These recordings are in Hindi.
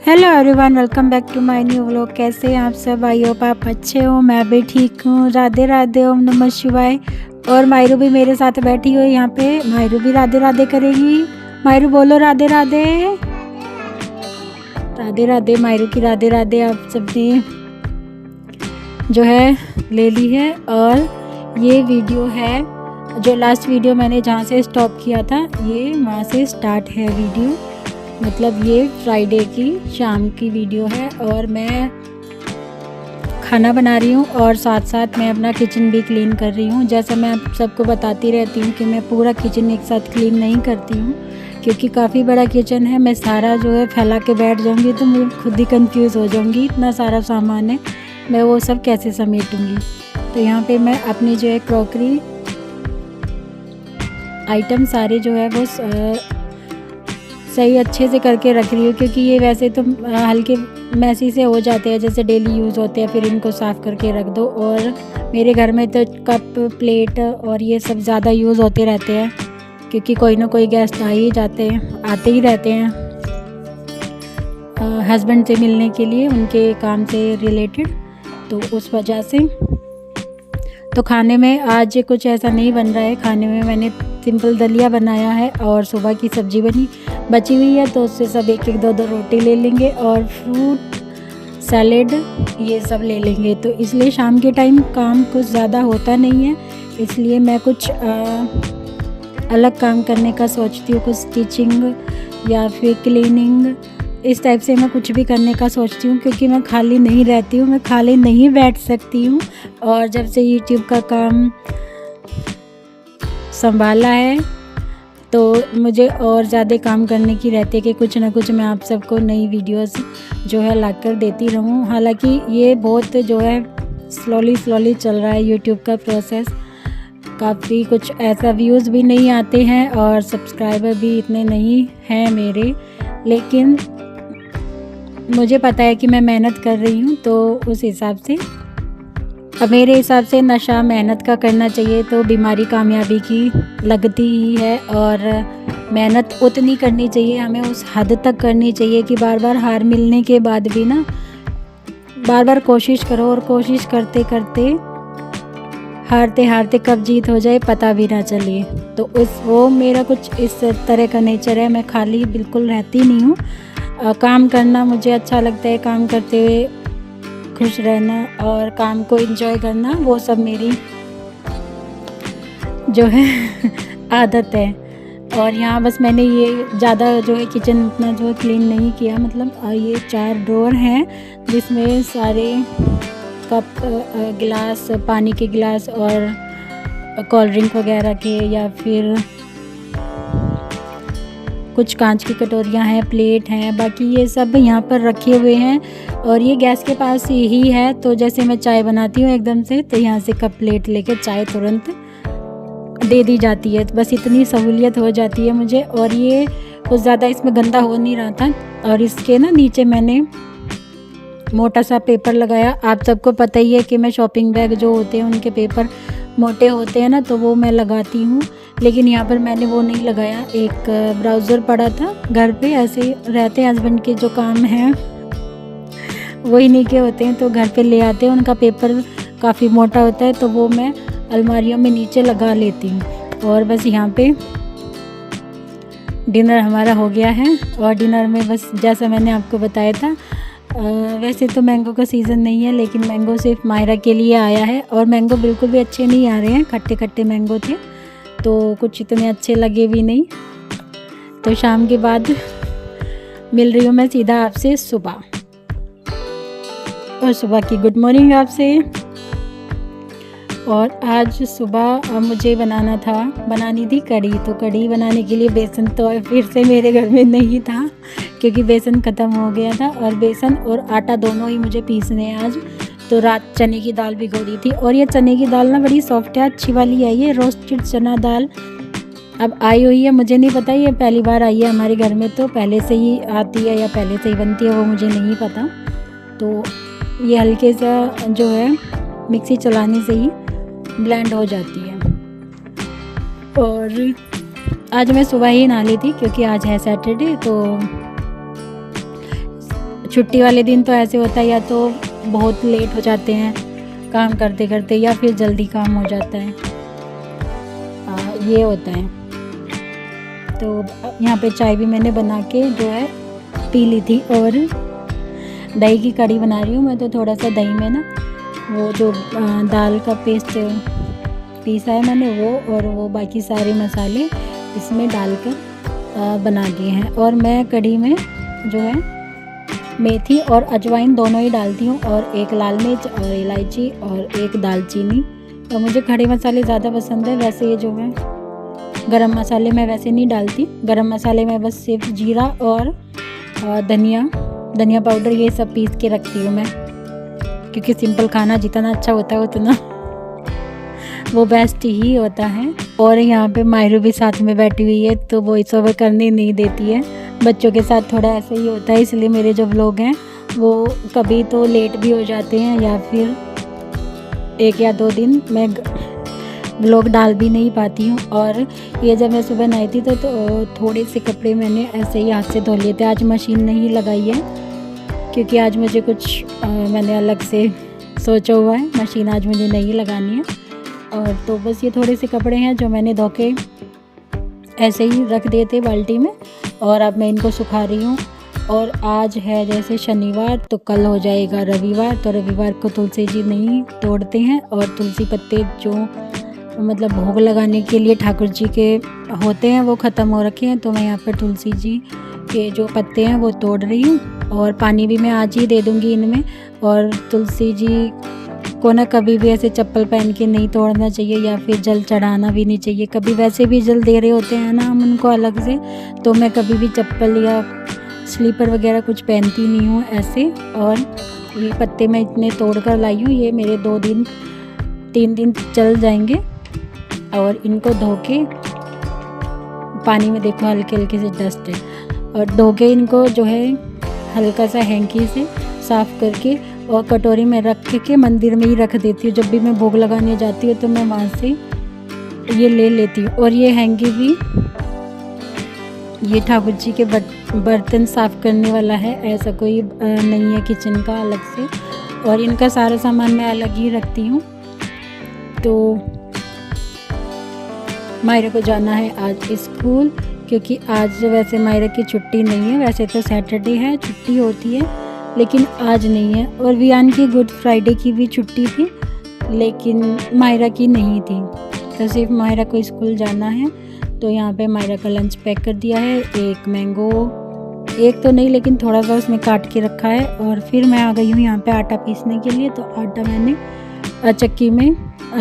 Hello everyone, welcome back to my new vlog. कैसे हैं आप सब? आई होप आप अच्छे हो। मैं भी ठीक हूँ। राधे राधे, ओम नमः शिवाय। और मायरू भी मेरे साथ बैठी हुई है यहाँ पे। मायरू भी राधे राधे करेगी। मायरू बोलो राधे राधे। राधे राधे। मायरू की राधे राधे आप सबने जो है ले ली है। और ये वीडियो है जो लास्ट वीडियो मैंने जहाँ से स्टॉप किया था, ये वहाँ से स्टार्ट है वीडियो। मतलब ये फ्राइडे की शाम की वीडियो है और मैं खाना बना रही हूँ और साथ साथ मैं अपना किचन भी क्लीन कर रही हूँ। जैसा मैं आप सबको बताती रहती हूँ कि मैं पूरा किचन एक साथ क्लीन नहीं करती हूँ, क्योंकि काफ़ी बड़ा किचन है। मैं सारा जो है फैला के बैठ जाऊँगी तो मैं खुद ही कंफ्यूज हो जाऊँगी। इतना सारा सामान है, मैं वो सब कैसे समेटूँगी। तो यहाँ पर मैं अपनी जो है क्रॉकरी आइटम सारे जो है वो सही अच्छे से करके रख रही हूँ, क्योंकि ये वैसे तो हल्के मैसी से हो जाते हैं, जैसे डेली यूज़ होते हैं, फिर इनको साफ़ करके रख दो। और मेरे घर में तो कप प्लेट और ये सब ज़्यादा यूज़ होते रहते हैं, क्योंकि कोई ना कोई गेस्ट आ ही जाते हैं, आते ही रहते हैं हस्बैंड से मिलने के लिए, उनके काम से रिलेटेड। तो उस वजह से तो खाने में आज कुछ ऐसा नहीं बन रहा है। खाने में मैंने सिंपल दलिया बनाया है और सुबह की सब्ज़ी बची हुई है, तो उससे सब एक एक दो रोटी ले लेंगे और फ्रूट सैलेड ये सब ले लेंगे। तो इसलिए शाम के टाइम काम कुछ ज़्यादा होता नहीं है, इसलिए मैं कुछ अलग काम करने का सोचती हूँ। कुछ स्टिचिंग या फिर क्लीनिंग, इस टाइप से मैं कुछ भी करने का सोचती हूँ, क्योंकि मैं खाली नहीं रहती हूँ, मैं खाली नहीं बैठ सकती हूँ। और जब से यूट्यूब का काम संभाला है तो मुझे और ज़्यादा काम करने की रहती है कि कुछ ना कुछ मैं आप सबको नई वीडियोस जो है ला कर देती रहूँ। हालांकि ये बहुत जो है स्लोली चल रहा है यूट्यूब का प्रोसेस। काफ़ी कुछ ऐसा व्यूज़ भी नहीं आते हैं और सब्सक्राइबर भी इतने नहीं हैं मेरे, लेकिन मुझे पता है कि मैं मेहनत कर रही हूँ, तो उस हिसाब से अब मेरे हिसाब से नशा मेहनत का करना चाहिए, तो बीमारी कामयाबी की लगती ही है। और मेहनत उतनी करनी चाहिए, हमें उस हद तक करनी चाहिए कि बार बार हार मिलने के बाद भी ना बार बार कोशिश करो, और कोशिश करते करते हारते हारते कब जीत हो जाए पता भी ना चले। तो वो मेरा कुछ इस तरह का नेचर है। मैं खाली बिल्कुल रहती नहीं हूँ। काम करना मुझे अच्छा लगता है, काम करते हुए खुश रहना और काम को एंजॉय करना, वो सब मेरी जो है आदत है। और यहाँ बस मैंने ये ज़्यादा जो है किचन उतना जो है क्लीन नहीं किया। मतलब ये 4 ड्रॉर हैं जिसमें सारे कप गिलास, पानी के गिलास और कोल्ड ड्रिंक वगैरह के, या फिर कुछ कांच की कटोरियाँ हैं, प्लेट हैं, बाकी ये सब यहाँ पर रखे हुए हैं। और ये गैस के पास ही है, तो जैसे मैं चाय बनाती हूँ एकदम से, तो यहाँ से कप प्लेट लेके चाय तुरंत दे दी जाती है। तो बस इतनी सहूलियत हो जाती है मुझे। और ये कुछ ज़्यादा इसमें गंदा हो नहीं रहा था। और इसके ना नीचे मैंने मोटा सा पेपर लगाया। आप सबको पता ही है कि मैं शॉपिंग बैग जो होते हैं उनके पेपर मोटे होते हैं ना, तो वो मैं लगाती हूँ, लेकिन यहाँ पर मैंने वो नहीं लगाया। एक ब्राउज़र पड़ा था घर पे, ऐसे रहते हैं हस्बैंड के जो काम हैं वही नहीं के होते हैं, तो घर पे ले आते हैं। उनका पेपर काफ़ी मोटा होता है, तो वो मैं अलमारियों में नीचे लगा लेती हूँ। और बस यहाँ पे डिनर हमारा हो गया है। और डिनर में बस जैसा मैंने आपको बताया था, वैसे तो मैंगो का सीज़न नहीं है, लेकिन मैंगो सिर्फ मायरा के लिए आया है। और मैंगो बिल्कुल भी अच्छे नहीं आ रहे हैं, खट्टे खट्टे मैंगो थे, तो कुछ इतने अच्छे लगे भी नहीं। तो शाम के बाद मिल रही हूँ मैं सीधा आपसे सुबह, और सुबह की गुड मॉर्निंग आपसे। और आज सुबह मुझे बनानी थी कढ़ी। तो कढ़ी बनाने के लिए बेसन तो फिर से मेरे घर में नहीं था, क्योंकि बेसन ख़त्म हो गया था। और बेसन और आटा दोनों ही मुझे पीसने हैं आज। तो रात चने की दाल भिगो दी थी, और ये चने की दाल ना बड़ी सॉफ्ट है, अच्छी वाली है। ये रोस्टेड चना दाल अब आई हुई है, मुझे नहीं पता, ये पहली बार आई है हमारे घर में। तो पहले से ही आती है या पहले से ही बनती है वो मुझे नहीं पता। तो ये हल्के सा जो है मिक्सी चलाने से ही ब्लेंड हो जाती है। और आज मैं सुबह ही नहा ली थी, क्योंकि आज है सैटरडे, तो छुट्टी वाले दिन तो ऐसे होता है, या तो बहुत लेट हो जाते हैं काम करते करते, या फिर जल्दी काम हो जाता है, ये होता है। तो यहाँ पे चाय भी मैंने बना के जो है पी ली थी, और दही की कड़ी बना रही हूँ मैं। तो थोड़ा सा दही में ना वो जो दाल का पेस्ट पीसा है मैंने वो, और वो बाकी सारे मसाले इसमें डालकर बना दिए हैं। और मैं कड़ी में जो है मेथी और अजवाइन दोनों ही डालती हूँ, और एक लाल मिर्च और इलायची और एक दालचीनी। तो मुझे खड़े मसाले ज़्यादा पसंद है। वैसे ये जो है गरम मसाले मैं वैसे नहीं डालती, गरम मसाले में बस सिर्फ जीरा और धनिया पाउडर ये सब पीस के रखती हूँ मैं, क्योंकि सिंपल खाना जितना अच्छा होता है उतना वो बेस्ट ही होता है। और यहाँ पे मायरू भी साथ में बैठी हुई है, तो वॉइस ओवर करने नहीं देती है। बच्चों के साथ थोड़ा ऐसा ही होता है, इसलिए मेरे जो व्लॉग हैं वो कभी तो लेट भी हो जाते हैं, या फिर 1 या 2 दिन मैं व्लॉग डाल भी नहीं पाती हूँ। और ये जब मैं सुबह नहाई थी तो थोड़े से कपड़े मैंने ऐसे ही हाथ से धो लिए थे। आज मशीन नहीं लगाई है, क्योंकि आज मुझे कुछ मैंने अलग से सोचा हुआ है, मशीन आज मुझे नहीं लगानी है। और तो बस ये थोड़े से कपड़े हैं जो मैंने धो के ऐसे ही रख दिए थे बाल्टी में, और अब मैं इनको सुखा रही हूँ। और आज है जैसे शनिवार, तो कल हो जाएगा रविवार। तो रविवार को तुलसी जी नहीं तोड़ते हैं, और तुलसी पत्ते जो मतलब भोग लगाने के लिए ठाकुर जी के होते हैं वो ख़त्म हो रखे हैं। तो मैं यहाँ पर तुलसी जी के जो पत्ते हैं वो तोड़ रही हूँ, और पानी भी मैं आज ही दे दूँगी इनमें। और तुलसी जी को ना कभी भी ऐसे चप्पल पहन के नहीं तोड़ना चाहिए, या फिर जल चढ़ाना भी नहीं चाहिए। कभी वैसे भी जल दे रहे होते हैं ना हम उनको अलग से, तो मैं कभी भी चप्पल या स्लीपर वगैरह कुछ पहनती नहीं हूँ ऐसे। और ये पत्ते मैं इतने तोड़ कर लाई हूँ, ये मेरे 3 दिन चल जाएंगे। और इनको धो के पानी में देखो हल्के हल्के से डस्ट है, और धो के इनको जो है हल्का सा हैंकी से साफ़ करके और कटोरी में रख के मंदिर में ही रख देती हूँ। जब भी मैं भोग लगाने जाती हूँ तो मैं वहाँ से ये ले लेती हूँ। और ये हैंकी भी ये ठाकुर जी के बर्तन साफ़ करने वाला है, ऐसा कोई नहीं है किचन का अलग से। और इनका सारा सामान मैं अलग ही रखती हूँ। तो मायरा को जाना है आज स्कूल, क्योंकि आज वैसे मायरा की छुट्टी नहीं है। वैसे तो सैटरडे है छुट्टी होती है, लेकिन आज नहीं है। और वियान की गुड फ्राइडे की भी छुट्टी थी, लेकिन मायरा की नहीं थी। तो सिर्फ मायरा को स्कूल जाना है। तो यहाँ पे मायरा का लंच पैक कर दिया है। एक मैंगो, एक तो नहीं लेकिन थोड़ा सा उसमें काट के रखा है। और फिर मैं आ गई हूँ यहाँ पे आटा पीसने के लिए। तो आटा मैंने चक्की में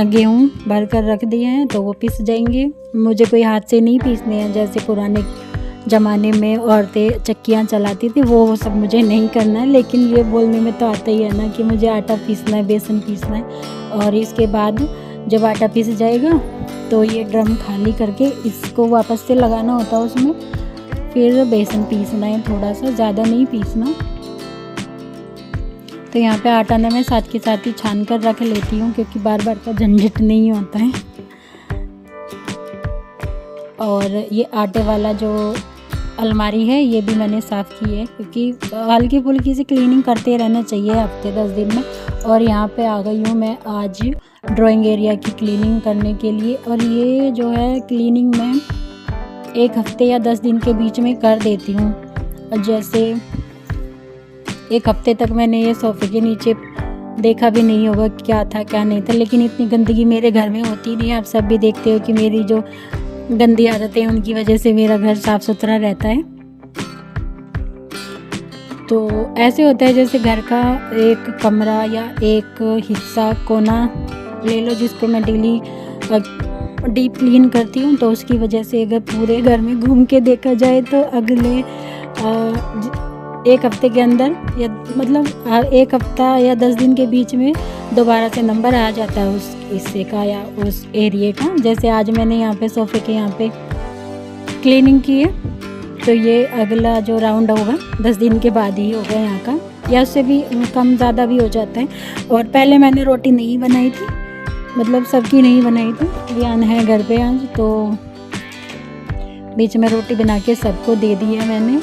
गेहूँ भर कर रख दिए हैं, तो वो पिस जाएंगे। मुझे कोई हाथ से नहीं पीसने हैं, जैसे पुराने ज़माने में औरतें चक्कियाँ चलाती थी, वो सब मुझे नहीं करना है। लेकिन ये बोलने में तो आता ही है ना कि मुझे आटा पीसना है, बेसन पीसना है। और इसके बाद जब आटा पीस जाएगा तो ये ड्रम खाली करके इसको वापस से लगाना होता है उसमें, फिर बेसन पीसना है, थोड़ा सा, ज़्यादा नहीं पीसना। तो यहाँ पे आटा ना मैं साथ के साथ ही छान कर रख लेती हूँ, क्योंकि बार बार का झंझट नहीं होता है। और ये आटे वाला जो अलमारी है ये भी मैंने साफ़ की है, क्योंकि हल्की फुल्की सी क्लीनिंग करते रहना चाहिए हफ्ते 10 दिन में। और यहाँ पे आ गई हूँ मैं आज ड्राइंग एरिया की क्लीनिंग करने के लिए। और ये जो है क्लीनिंग मैं 1 हफ्ते या 10 दिन के बीच में कर देती हूँ। और जैसे 1 हफ्ते तक मैंने ये सोफ़े के नीचे देखा भी नहीं होगा क्या था क्या नहीं था, लेकिन इतनी गंदगी मेरे घर में होती नहीं है। आप सब भी देखते हो कि मेरी जो गंदी आदतें हैं उनकी वजह से मेरा घर साफ़ सुथरा रहता है। तो ऐसे होता है जैसे घर का एक कमरा या एक हिस्सा कोना ले लो, जिसको मैं डेली डीप क्लीन करती हूँ। तो उसकी वजह से अगर पूरे घर में घूम के देखा जाए तो अगले 1 हफ्ते के अंदर, या मतलब 1 हफ्ता या 10 दिन के बीच में दोबारा से नंबर आ जाता है उस हिस्से का या उस एरिए का। जैसे आज मैंने यहाँ पे सोफ़े के यहाँ पे क्लीनिंग की है, तो ये अगला जो राउंड होगा 10 दिन के बाद ही होगा यहाँ का, या उससे भी कम ज़्यादा भी हो जाता है। और पहले मैंने रोटी नहीं बनाई थी, मतलब सबकी नहीं बनाई थी। वियान है घर पे आज, तो बीच में रोटी बना के सबको दे दी है मैंने।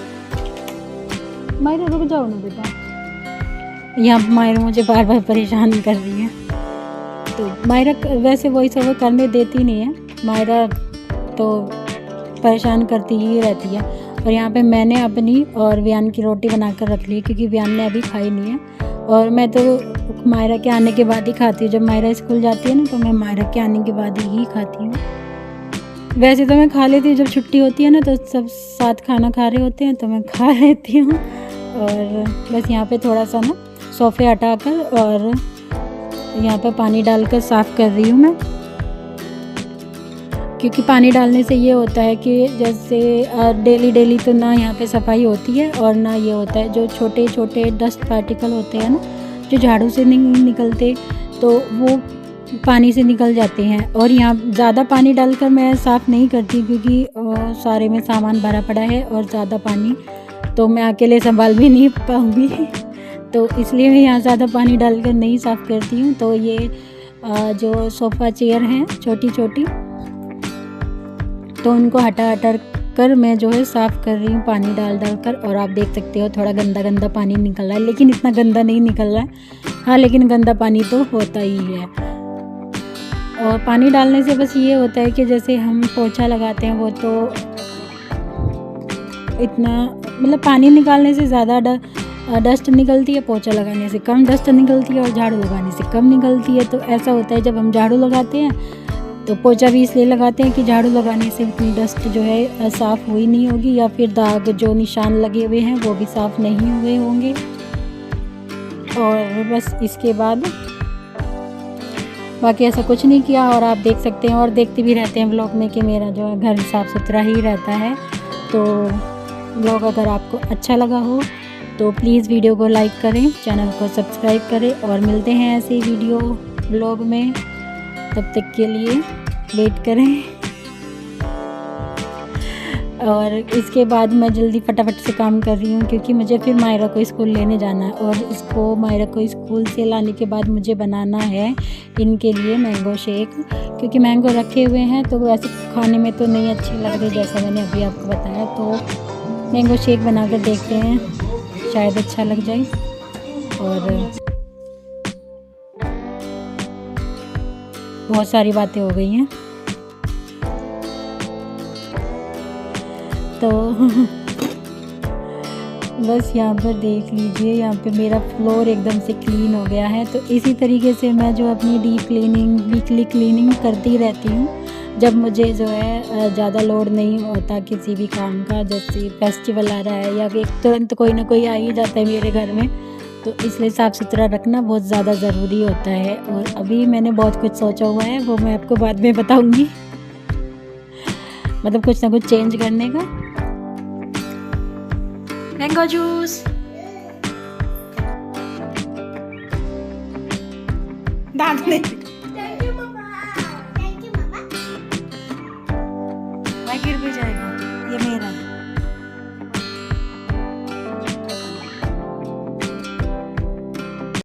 मायरा रुक जाओ ना बेटा, यहाँ मायरा मुझे बार बार परेशान कर रही है। तो मायरा वैसे वॉइस ओवर करने देती नहीं है, मायरा तो परेशान करती ही रहती है। और यहाँ पे मैंने अपनी और वियान की रोटी बनाकर रख ली क्योंकि वियान ने अभी खाई नहीं है। और मैं तो मायरा के आने के बाद ही खाती हूँ, जब मायरा स्कूल जाती है ना तो मैं मायरा के आने के बाद ही खाती हूँ। वैसे तो मैं खा लेती हूँ, जब छुट्टी होती है ना तो सब साथ खाना खा रहे होते हैं तो मैं खा लेती हूँ। और बस यहाँ पे थोड़ा सा ना सोफ़े हटाकर और यहाँ पे पानी डालकर साफ़ कर रही हूँ मैं, क्योंकि पानी डालने से ये होता है कि जैसे डेली तो ना यहाँ पे सफाई होती है और ना ये होता है जो छोटे छोटे डस्ट पार्टिकल होते हैं ना जो झाड़ू से नहीं निकलते तो वो पानी से निकल जाते हैं। और यहाँ ज़्यादा पानी डालकर मैं साफ़ नहीं करती क्योंकि सारे में सामान भरा पड़ा है और ज़्यादा पानी तो मैं अकेले संभाल भी नहीं पाऊँगी तो इसलिए मैं यहाँ ज़्यादा पानी डालकर नहीं साफ़ करती हूँ। तो ये जो सोफ़ा चेयर हैं छोटी छोटी तो उनको हटा कर मैं जो है साफ़ कर रही हूँ पानी डाल कर। और आप देख सकते हो थोड़ा गंदा पानी निकल रहा है, लेकिन इतना गंदा नहीं निकल रहा है। हाँ, लेकिन गंदा पानी तो होता ही है। और पानी डालने से बस ये होता है कि जैसे हम पोछा लगाते हैं वो तो इतना मतलब पानी निकालने से ज़्यादा डस्ट निकलती है, पोछा लगाने से कम डस्ट निकलती है और झाड़ू लगाने से कम निकलती है। तो ऐसा होता है जब हम झाड़ू लगाते हैं तो पोछा भी इसलिए लगाते हैं कि झाड़ू लगाने से इतनी डस्ट जो है साफ़ हुई नहीं होगी या फिर दाग जो निशान लगे हुए हैं वो भी साफ़ नहीं हुए होंगे। और बस इसके बाद बाकी ऐसा कुछ नहीं किया। और आप देख सकते हैं और देखते भी रहते हैं व्लॉग में कि मेरा जो है घर साफ़ सुथरा ही रहता है। तो व्लॉग अगर आपको अच्छा लगा हो तो प्लीज़ वीडियो को लाइक करें, चैनल को सब्सक्राइब करें और मिलते हैं ऐसे वीडियो व्लॉग में। तब तक के लिए वेट करें। और इसके बाद मैं जल्दी फटाफट से काम कर रही हूँ क्योंकि मुझे फिर मायरा को स्कूल लेने जाना है। और इसको मायरा को स्कूल से लाने के बाद मुझे बनाना है इनके लिए मैंगो शेक, क्योंकि मैंगो रखे हुए हैं तो वैसे खाने में तो नहीं अच्छी लग रही जैसा मैंने अभी आपको बताया। तो मैंगो शेक बना कर देखते हैं, शायद अच्छा लग जाए। और बहुत सारी बातें हो गई हैं तो बस यहाँ पर देख लीजिए, यहाँ पे मेरा फ्लोर एकदम से क्लीन हो गया है। तो इसी तरीके से मैं जो अपनी डीप क्लीनिंग वीकली क्लीनिंग करती रहती हूँ जब मुझे जो है ज़्यादा लोड नहीं होता किसी भी काम का। जैसे फेस्टिवल आ रहा है या कि तुरंत कोई ना कोई आ ही जाता है मेरे घर में, तो इसलिए साफ़ सुथरा रखना बहुत ज़्यादा ज़रूरी होता है। और अभी मैंने बहुत कुछ सोचा हुआ है, वो मैं आपको बाद में बताऊंगी मतलब कुछ ना कुछ चेंज करने का। मैंगो जूस दांत में मैं गिर भी जाएगा, ये मेरा